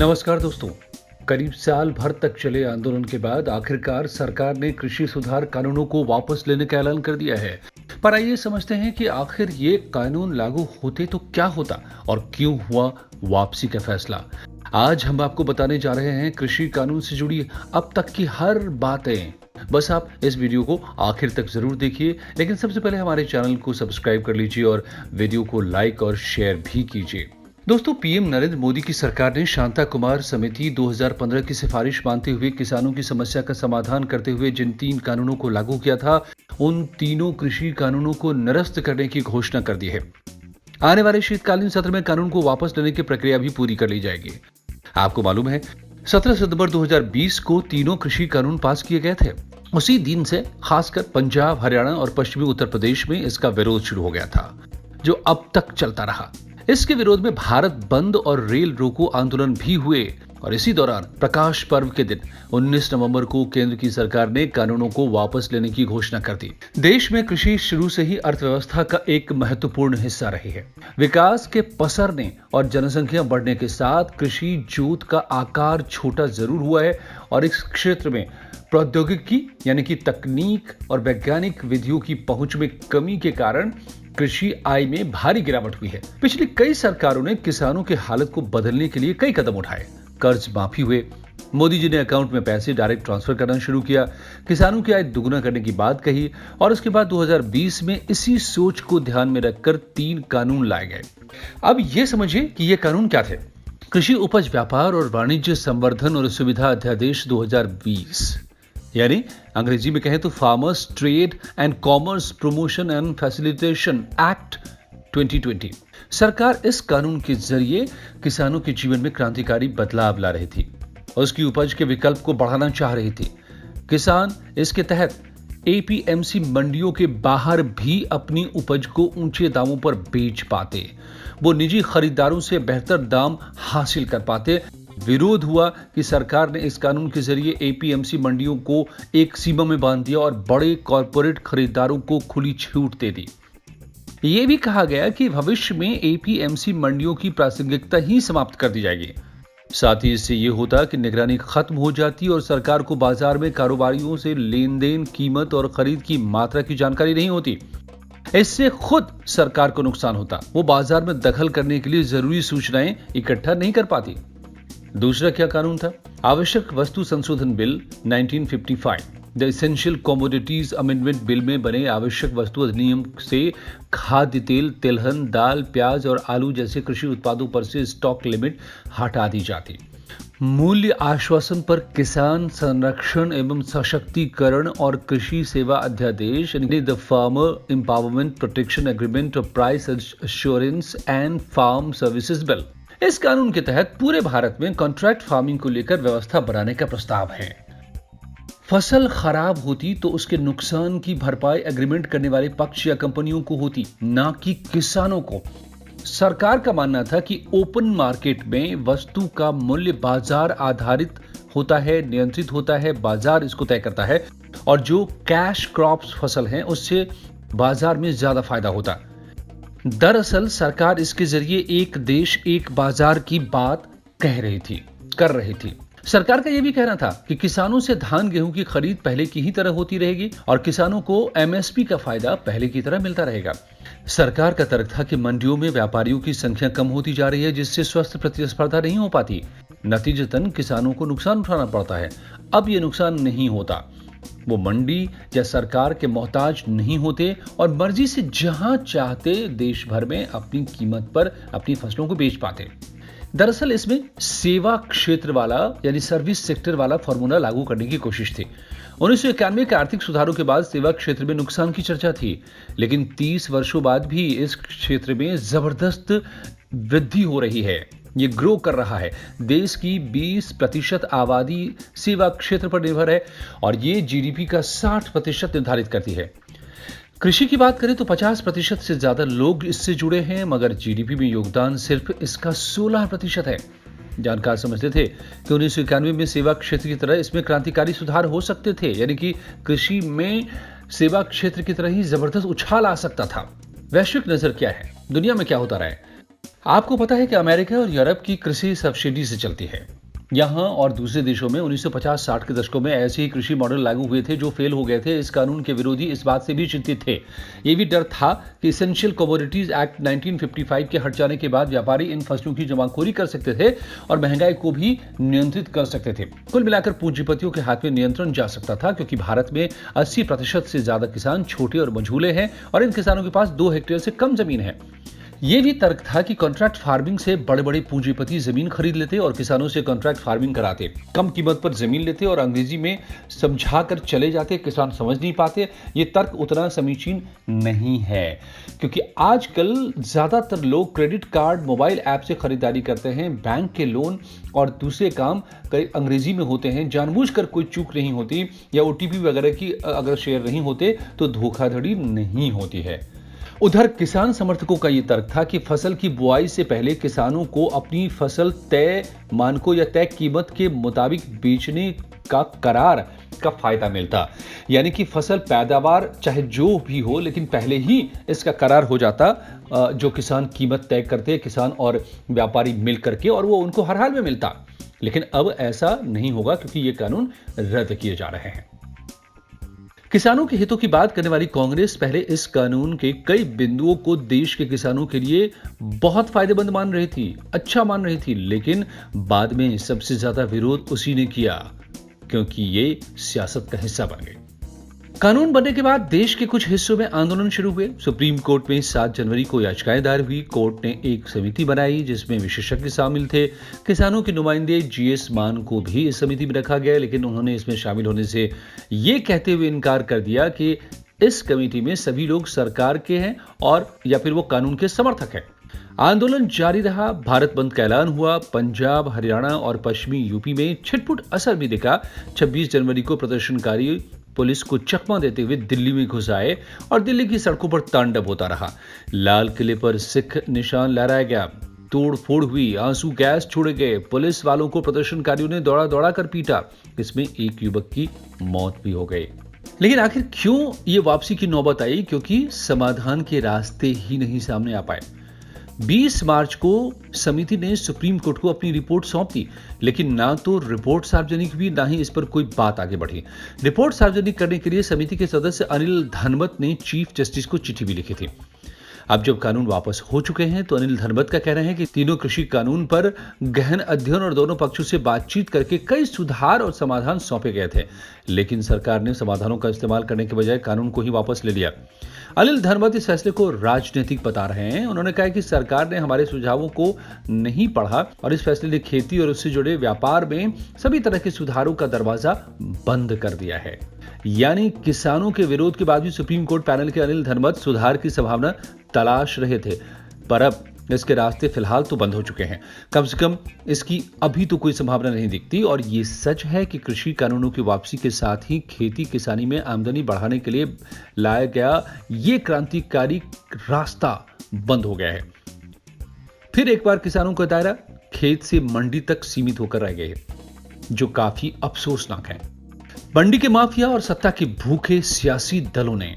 नमस्कार दोस्तों। करीब साल भर तक चले आंदोलन के बाद आखिरकार सरकार ने कृषि सुधार कानूनों को वापस लेने का ऐलान कर दिया है। पर आइए समझते हैं कि आखिर ये कानून लागू होते तो क्या होता और क्यों हुआ वापसी का फैसला। आज हम आपको बताने जा रहे हैं कृषि कानून से जुड़ी अब तक की हर बातें। बस आप इस वीडियो को आखिर तक जरूर देखिए, लेकिन सबसे पहले हमारे चैनल को सब्सक्राइब कर लीजिए और वीडियो को लाइक और शेयर भी कीजिए। दोस्तों, पीएम नरेंद्र मोदी की सरकार ने शांता कुमार समिति 2015 की सिफारिश मानते हुए किसानों की समस्या का समाधान करते हुए जिन 3 कानूनों को लागू किया था, उन तीनों कृषि कानूनों को निरस्त करने की घोषणा कर दी है। आने वाले शीतकालीन सत्र में कानून को वापस लेने की प्रक्रिया भी पूरी कर ली जाएगी। आपको मालूम है, 17 सितंबर 2020 को तीनों कृषि कानून पास किए गए थे। उसी दिन से खासकर पंजाब, हरियाणा और पश्चिमी उत्तर प्रदेश में इसका विरोध शुरू हो गया था, जो अब तक चलता रहा। इसके विरोध में भारत बंद और रेल रोको आंदोलन भी हुए और इसी दौरान प्रकाश पर्व के दिन 19 नवंबर को केंद्र की सरकार ने कानूनों को वापस लेने की घोषणा कर दी। देश में कृषि शुरू से ही अर्थव्यवस्था का एक महत्वपूर्ण हिस्सा रही है। विकास के पसरने और जनसंख्या बढ़ने के साथ कृषि जोत का आकार छोटा जरूर हुआ है और इस क्षेत्र में प्रौद्योगिकी यानी कि तकनीक और वैज्ञानिक विधियों की पहुंच में कमी के कारण कृषि आय में भारी गिरावट हुई है। पिछली कई सरकारों ने किसानों की हालत को बदलने के लिए कई कदम उठाए। कर्ज माफी हुए, मोदी जी ने अकाउंट में पैसे डायरेक्ट ट्रांसफर करना शुरू किया, किसानों की आय दुगना करने की बात कही और उसके बाद 2020 में इसी सोच को ध्यान में रखकर 3 कानून लाए गए। अब यह समझिए कि ये कानून क्या थे। कृषि उपज व्यापार और वाणिज्य संवर्धन और सुविधा अध्यादेश 2020, यानी अंग्रेजी में कहें तो farmers trade and commerce promotion and facilitation act 2020। सरकार इस कानून के जरिए किसानों के जीवन में क्रांतिकारी बदलाव ला रही थी और उसकी उपज के विकल्प को बढ़ाना चाह रही थी। किसान इसके तहत एपीएमसी मंडियों के बाहर भी अपनी उपज को ऊंचे दामों पर बेच पाते, वो निजी खरीदारों से बेहतर दाम हासिल कर पाते। विरोध हुआ कि सरकार ने इस कानून के जरिए एपीएमसी मंडियों को एक सीमा में बांध दिया और बड़े कॉरपोरेट खरीदारों को खुली छूट दे दी। यह भी कहा गया कि भविष्य में एपीएमसी मंडियों की प्रासंगिकता ही समाप्त कर दी जाएगी। साथ ही इससे यह होता कि निगरानी खत्म हो जाती और सरकार को बाजार में कारोबारियों से लेन देन, कीमत और खरीद की मात्रा की जानकारी नहीं होती। इससे खुद सरकार को नुकसान होता, वो बाजार में दखल करने के लिए जरूरी सूचनाएं इकट्ठा नहीं कर पाती। दूसरा क्या कानून था? आवश्यक वस्तु संशोधन bill 1955। The essential commodities amendment bill में बने आवश्यक वस्तु अधिनियम से खाद्य तेल, तिलहन, दाल, प्याज और आलू जैसे कृषि उत्पादों पर से स्टॉक लिमिट हटा दी जाती। मूल्य आश्वासन पर किसान संरक्षण एवं सशक्तिकरण और कृषि सेवा अध्यादेश यानी the farmer empowerment protection agreement और price assurance and farm services bill. इस कानून के तहत पूरे भारत में कॉन्ट्रैक्ट फार्मिंग को लेकर व्यवस्था बनाने का प्रस्ताव है। फसल खराब होती तो उसके नुकसान की भरपाई एग्रीमेंट करने वाले पक्ष या कंपनियों को होती, ना कि किसानों को। सरकार का मानना था कि ओपन मार्केट में वस्तु का मूल्य बाजार आधारित होता है, नियंत्रित होता है, बाजार इसको तय करता है और जो कैश क्रॉप्स फसल हैं उससे बाजार में ज्यादा फायदा होता। दरअसल सरकार इसके जरिए एक देश एक बाजार की बात कर रही थी। सरकार का यह भी कहना था कि किसानों से धान गेहूं की खरीद पहले की ही तरह होती रहेगी और किसानों को एमएसपी का फायदा पहले की तरह मिलता रहेगा। सरकार का तर्क था कि मंडियों में व्यापारियों की संख्या कम होती जा रही है, जिससे स्वस्थ प्रतिस्पर्धा नहीं हो पाती। नतीजतन किसानों को नुकसान उठाना पड़ता है। अब यह नुकसान नहीं होता, वो मंडी या सरकार के मोहताज नहीं होते और मर्जी से जहां चाहते देश भर में अपनी कीमत पर अपनी फसलों को बेच पाते। दरअसल इसमें सेवा क्षेत्र वाला यानी सर्विस सेक्टर वाला फॉर्मूला लागू करने की कोशिश थी। 1991 के आर्थिक सुधारों के बाद सेवा क्षेत्र में नुकसान की चर्चा थी, लेकिन 30 वर्षों बाद भी इस क्षेत्र में जबरदस्त वृद्धि हो रही है। ये ग्रो कर रहा है। देश की 20% आबादी सेवा क्षेत्र पर निर्भर है और ये जीडीपी का 60% निर्धारित करती है। कृषि की बात करें तो 50% से ज्यादा लोग इससे जुड़े हैं, मगर जीडीपी में योगदान सिर्फ इसका 16% है। जानकार समझते थे कि 1991 में सेवा क्षेत्र की तरह इसमें क्रांतिकारी सुधार हो सकते थे, यानी कि कृषि में सेवा क्षेत्र की तरह ही जबरदस्त उछाल आ सकता था। वैश्विक नजर क्या है, दुनिया में क्या होता रहा है? आपको पता है कि अमेरिका और यूरोप की कृषि सब्सिडी से चलती है। यहाँ और दूसरे देशों में 1950-60 के दशकों में ऐसे ही कृषि मॉडल लागू हुए थे जो फेल हो गए थे। इस कानून के विरोधी इस बात से भी चिंतित थे। ये भी डर था कि इसेंशियल कमोडिटीज एक्ट 1955 के हट जाने के बाद व्यापारी इन फसलों की जमाखोरी कर सकते थे और महंगाई को भी नियंत्रित कर सकते थे। कुल मिलाकर पूंजीपतियों के हाथ में नियंत्रण जा सकता था, क्योंकि भारत में 80% से ज्यादा किसान छोटे और मझोले हैं और इन किसानों के पास 2 हेक्टेयर से कम जमीन है। ये भी तर्क था कि कॉन्ट्रैक्ट फार्मिंग से बड़े बड़े पूंजीपति जमीन खरीद लेते और किसानों से कॉन्ट्रैक्ट फार्मिंग कराते, कम कीमत पर जमीन लेते और अंग्रेजी में समझाकर चले जाते। किसान समझ नहीं पाते। ये तर्क उतना समीचीन नहीं है, क्योंकि आजकल ज्यादातर लोग क्रेडिट कार्ड, मोबाइल ऐप से खरीदारी करते हैं। बैंक के लोन और दूसरे काम अंग्रेजी में होते हैं। जानबूझकर कोई चूक नहीं होती या ओटीपी वगैरह की अगर शेयर नहीं होते तो धोखाधड़ी नहीं होती है। उधर किसान समर्थकों का यह तर्क था कि फसल की बुआई से पहले किसानों को अपनी फसल तय मानकों या तय कीमत के मुताबिक बेचने का करार का फायदा मिलता। यानी कि फसल पैदावार चाहे जो भी हो, लेकिन पहले ही इसका करार हो जाता। जो किसान कीमत तय करते, किसान और व्यापारी मिल करके, और वो उनको हर हाल में मिलता। लेकिन अब ऐसा नहीं होगा, क्योंकि ये कानून रद्द किए जा रहे हैं। किसानों के हितों की बात करने वाली कांग्रेस पहले इस कानून के कई बिंदुओं को देश के किसानों के लिए बहुत फायदेमंद मान रही थी, अच्छा मान रही थी, लेकिन बाद में सबसे ज्यादा विरोध उसी ने किया, क्योंकि ये सियासत का हिस्सा बन गई। कानून बनने के बाद देश के कुछ हिस्सों में आंदोलन शुरू हुए। सुप्रीम कोर्ट में 7 जनवरी को याचिकाएं दायर हुई। कोर्ट ने एक समिति बनाई जिसमें विशेषज्ञ शामिल थे। किसानों के नुमाइंदे जीएस मान को भी इस समिति में रखा गया, लेकिन उन्होंने इसमें शामिल होने से ये कहते हुए इनकार कर दिया कि इस कमेटी में सभी लोग सरकार के हैं और या फिर वो कानून के समर्थक हैं। आंदोलन जारी रहा। भारत बंद का ऐलान हुआ। पंजाब, हरियाणा और पश्चिमी यूपी में छिटपुट असर भी दिखा। 26 जनवरी को प्रदर्शनकारी पुलिस को चकमा देते हुए दिल्ली में घुस आए और दिल्ली की सड़कों पर तांडव होता रहा। लाल किले पर सिख निशान लहराया गया, तोड़ फोड़ हुई, आंसू गैस छोड़े गए। पुलिस वालों को प्रदर्शनकारियों ने दौड़ा दौड़ा कर पीटा। इसमें एक युवक की मौत भी हो गई। लेकिन आखिर क्यों ये वापसी की नौबत आई? क्योंकि समाधान के रास्ते ही नहीं सामने आ पाए। 20 मार्च को समिति ने सुप्रीम कोर्ट को अपनी रिपोर्ट सौंप दी, लेकिन ना तो रिपोर्ट सार्वजनिक हुई, ना ही इस पर कोई बात आगे बढ़ी। रिपोर्ट सार्वजनिक करने के लिए समिति के सदस्य अनिल धनबत ने चीफ जस्टिस को चिट्ठी भी लिखी थी। अब जब कानून वापस हो चुके हैं तो अनिल धनबत का कहना है कि तीनों कृषि कानून पर गहन अध्ययन और दोनों पक्षों से बातचीत करके कई सुधार और समाधान सौंपे गए थे, लेकिन सरकार ने समाधानों का इस्तेमाल करने के बजाय कानून को ही वापस ले लिया। अनिल धनबत इस फैसले को राजनीतिक बता रहे हैं। उन्होंने कहा कि सरकार ने हमारे सुझावों को नहीं पढ़ा और इस फैसले ने खेती और उससे जुड़े व्यापार में सभी तरह के सुधारों का दरवाजा बंद कर दिया है। यानी किसानों के विरोध के बाद भी सुप्रीम कोर्ट पैनल के अनिल धनबत सुधार की संभावना तलाश रहे थे, पर अब इसके रास्ते फिलहाल तो बंद हो चुके हैं। कम से कम इसकी अभी तो कोई संभावना नहीं दिखती। और ये सच है कि कृषि कानूनों की वापसी के साथ ही खेती किसानी में आमदनी बढ़ाने के लिए लाया गया ये क्रांतिकारी रास्ता बंद हो गया है। फिर एक बार किसानों का दायरा खेत से मंडी तक सीमित होकर रह गए, जो काफी अफसोसनाक है। मंडी के माफिया और सत्ता के भूखे सियासी दलों ने,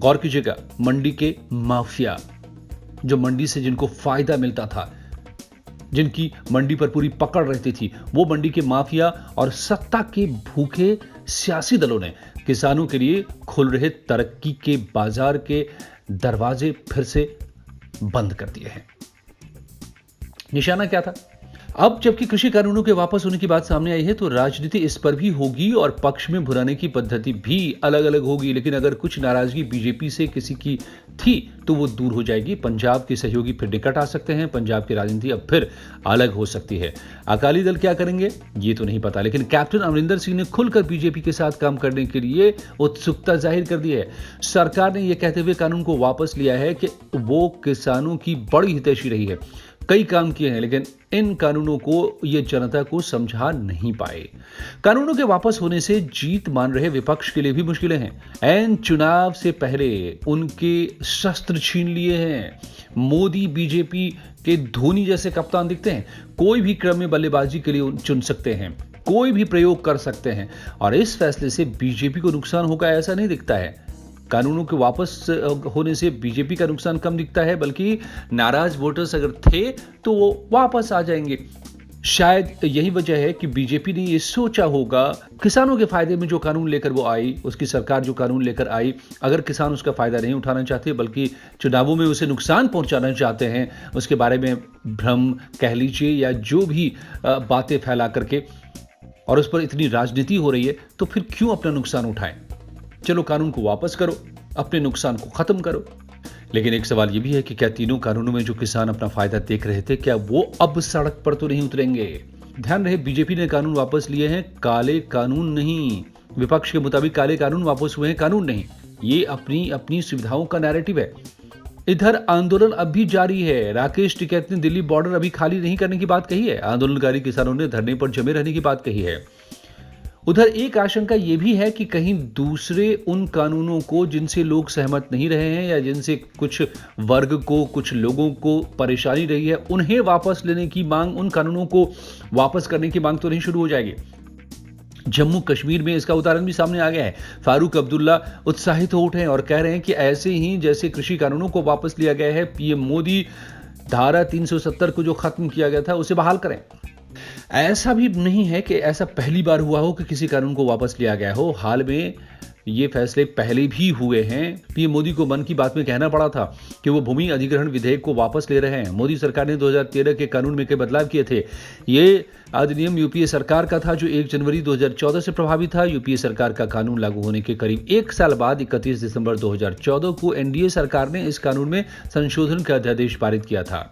गौर कीजिएगा, मंडी के माफिया, जो मंडी से जिनको फायदा मिलता था, जिनकी मंडी पर पूरी पकड़ रहती थी, वो मंडी के माफिया और सत्ता के भूखे सियासी दलों ने किसानों के लिए खुल रहे तरक्की के बाजार के दरवाजे फिर से बंद कर दिए हैं। निशाना क्या था? अब जबकि कृषि कानूनों के वापस होने की बात सामने आई है तो राजनीति इस पर भी होगी और पक्ष में भुनाने की पद्धति भी अलग अलग होगी। लेकिन अगर कुछ नाराजगी बीजेपी से किसी की थी तो वो दूर हो जाएगी। पंजाब के सहयोगी फिर निकट आ सकते हैं। पंजाब की राजनीति अब फिर अलग हो सकती है। अकाली दल क्या करेंगे ये तो नहीं पता, लेकिन कैप्टन अमरिंदर सिंह ने खुलकर बीजेपी के साथ काम करने के लिए उत्सुकता जाहिर कर दी है। सरकार ने यह कहते हुए कानून को वापस लिया है कि वो किसानों की बड़ी हितैषी रही है, कई काम किए हैं, लेकिन इन कानूनों को ये जनता को समझा नहीं पाए। कानूनों के वापस होने से जीत मान रहे विपक्ष के लिए भी मुश्किलें हैं। ऐन चुनाव से पहले उनके शस्त्र छीन लिए हैं। मोदी बीजेपी के धोनी जैसे कप्तान दिखते हैं। कोई भी क्रम में बल्लेबाजी के लिए चुन सकते हैं, कोई भी प्रयोग कर सकते हैं और इस फैसले से बीजेपी को नुकसान होगा ऐसा नहीं दिखता है। कानूनों के वापस होने से बीजेपी का नुकसान कम दिखता है, बल्कि नाराज वोटर्स अगर थे तो वो वापस आ जाएंगे। शायद यही वजह है कि बीजेपी ने ये सोचा होगा किसानों के फायदे में जो कानून लेकर वो आई, उसकी सरकार जो कानून लेकर आई, अगर किसान उसका फायदा नहीं उठाना चाहते बल्कि चुनावों में उसे नुकसान पहुंचाना चाहते हैं, उसके बारे में भ्रम कह लीजिए या जो भी बातें फैला करके, और उस पर इतनी राजनीति हो रही है, तो फिर क्यों अपना नुकसान उठाएं? चलो कानून को वापस करो, अपने नुकसान को खत्म करो। लेकिन एक सवाल यह भी है कि क्या तीनों कानूनों में जो किसान अपना फायदा देख रहे थे, क्या वो अब सड़क पर तो नहीं उतरेंगे? ध्यान रहे, बीजेपी ने कानून वापस लिए हैं, काले कानून नहीं। विपक्ष के मुताबिक काले कानून वापस हुए हैं, कानून नहीं। ये अपनी अपनी सुविधाओं का नैरेटिव है। इधर आंदोलन अब भी जारी है। राकेश टिकैत ने दिल्ली बॉर्डर अभी खाली नहीं करने की बात कही है। आंदोलनकारी किसानों ने धरने पर जमे रहने की बात कही है। उधर एक आशंका यह भी है कि कहीं दूसरे उन कानूनों को जिनसे लोग सहमत नहीं रहे हैं या जिनसे कुछ वर्ग को, कुछ लोगों को परेशानी रही है, उन्हें वापस लेने की मांग, उन कानूनों को वापस करने की मांग तो नहीं शुरू हो जाएगी। जम्मू कश्मीर में इसका उदाहरण भी सामने आ गया है। फारूक अब्दुल्ला उत्साहित हो उठे और कह रहे हैं कि ऐसे ही जैसे कृषि कानूनों को वापस लिया गया है, पीएम मोदी धारा 370 को जो खत्म किया गया था उसे बहाल करें। ऐसा भी नहीं है कि ऐसा पहली बार हुआ हो कि किसी कानून को वापस लिया गया हो। हाल में ये फैसले पहले भी हुए हैं। पीएम मोदी को मन की बात में कहना पड़ा था कि वो भूमि अधिग्रहण विधेयक को वापस ले रहे हैं। मोदी सरकार ने 2013 के कानून में कई बदलाव किए थे। ये अधिनियम यूपीए सरकार का था जो 1 जनवरी 2014 से प्रभावी था। यूपीए सरकार का कानून लागू होने के करीब 1 साल बाद 31 दिसंबर 2014 को एनडीए सरकार ने इस कानून में संशोधन का अध्यादेश पारित किया था।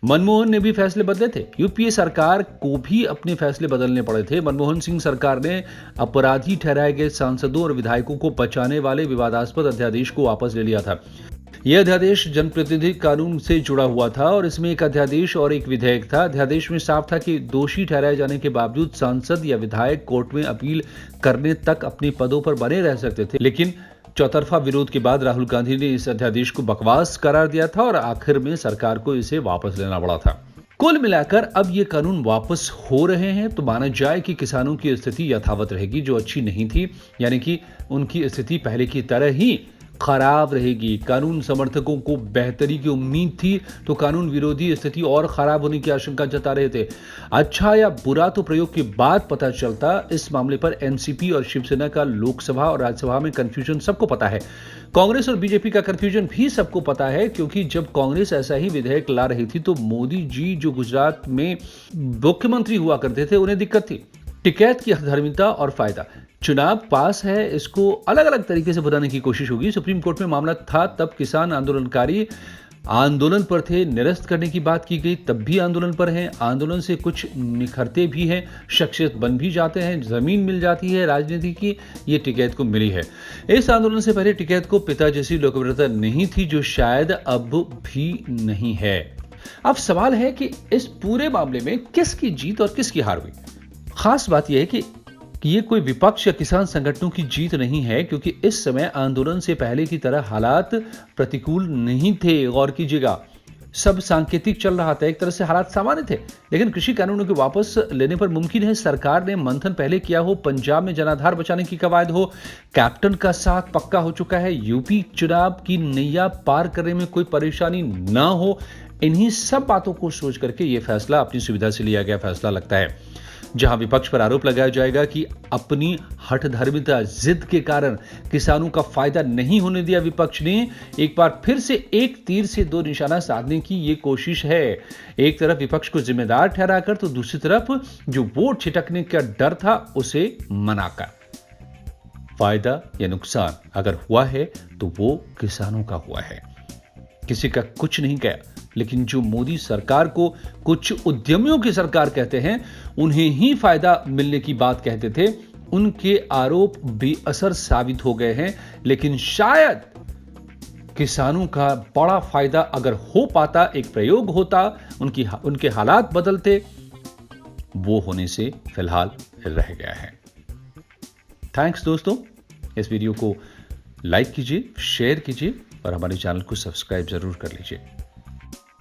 मनमोहन ने भी फैसले बदले थे। यूपीए सरकार को भी अपने फैसले बदलने पड़े थे। मनमोहन सिंह सरकार ने अपराधी ठहराए गए सांसदों और विधायकों को बचाने वाले विवादास्पद अध्यादेश को वापस ले लिया था। यह अध्यादेश जनप्रतिनिधि कानून से जुड़ा हुआ था और इसमें एक अध्यादेश और एक विधेयक था। अध्यादेश में साफ था कि दोषी ठहराए जाने के बावजूद सांसद या विधायक कोर्ट में अपील करने तक अपने पदों पर बने रह सकते थे। लेकिन चौतरफा विरोध के बाद राहुल गांधी ने इस अध्यादेश को बकवास करार दिया था और आखिर में सरकार को इसे वापस लेना पड़ा था। कुल मिलाकर अब ये कानून वापस हो रहे हैं तो माना जाए कि किसानों की स्थिति यथावत रहेगी, जो अच्छी नहीं थी, यानी कि उनकी स्थिति पहले की तरह ही खराब रहेगी। कानून समर्थकों को बेहतरी की उम्मीद थी तो कानून विरोधी स्थिति और खराब होने की आशंका जता रहे थे। अच्छा या बुरा तो प्रयोग के बाद पता चलता। इस मामले पर एनसीपी और शिवसेना का लोकसभा और राज्यसभा में कंफ्यूजन सबको पता है। कांग्रेस और बीजेपी का कंफ्यूजन भी सबको पता है, क्योंकि जब कांग्रेस ऐसा ही विधेयक ला रही थी तो मोदी जी जो गुजरात में मुख्यमंत्री हुआ करते थे उन्हें दिक्कत थी। टिकैत की धार्मिकता और फायदा, चुनाव पास है, इसको अलग अलग तरीके से बताने की कोशिश होगी। सुप्रीम कोर्ट में मामला था तब किसान आंदोलनकारी आंदोलन पर थे, निरस्त करने की बात की गई तब भी आंदोलन पर हैं। आंदोलन से कुछ निखरते भी हैं, शख्सियत बन भी जाते हैं, जमीन मिल जाती है राजनीति की, ये टिकैत को मिली है। इस आंदोलन से पहले टिकैत को पिता जैसी लोकप्रियता नहीं थी, जो शायद अब भी नहीं है। अब सवाल है कि इस पूरे मामले में किसकी जीत और किसकी हार हुई। खास बात यह है कि ये कोई विपक्ष या किसान संगठनों की जीत नहीं है, क्योंकि इस समय आंदोलन से पहले की तरह हालात प्रतिकूल नहीं थे। गौर कीजिएगा, सब सांकेतिक चल रहा था, एक तरह से हालात सामान्य थे। लेकिन कृषि कानूनों के वापस लेने पर मुमकिन है सरकार ने मंथन पहले किया हो, पंजाब में जनाधार बचाने की कवायद हो, कैप्टन का साथ पक्का हो चुका है, यूपी चुनाव की नैया पार करने में कोई परेशानी ना हो। इन्हीं सब बातों को सोच करके यह फैसला अपनी सुविधा से लिया गया फैसला लगता है। जहां विपक्ष पर आरोप लगाया जाएगा कि अपनी हठधर्मिता, जिद के कारण किसानों का फायदा नहीं होने दिया। विपक्ष ने एक बार फिर से एक तीर से दो निशाना साधने की यह कोशिश है। एक तरफ विपक्ष को जिम्मेदार ठहराकर तो दूसरी तरफ जो वोट छिटकने का डर था उसे मनाकर। फायदा या नुकसान अगर हुआ है तो वो किसानों का हुआ है, किसी का कुछ नहीं गया। लेकिन जो मोदी सरकार को कुछ उद्यमियों की सरकार कहते हैं, उन्हें ही फायदा मिलने की बात कहते थे, उनके आरोप बेअसर साबित हो गए हैं। लेकिन शायद किसानों का बड़ा फायदा अगर हो पाता, एक प्रयोग होता, उनके हालात बदलते, वो होने से फिलहाल रह गया है। थैंक्स दोस्तों, इस वीडियो को लाइक कीजिए, शेयर कीजिए और हमारे चैनल को सब्सक्राइब जरूर कर लीजिए।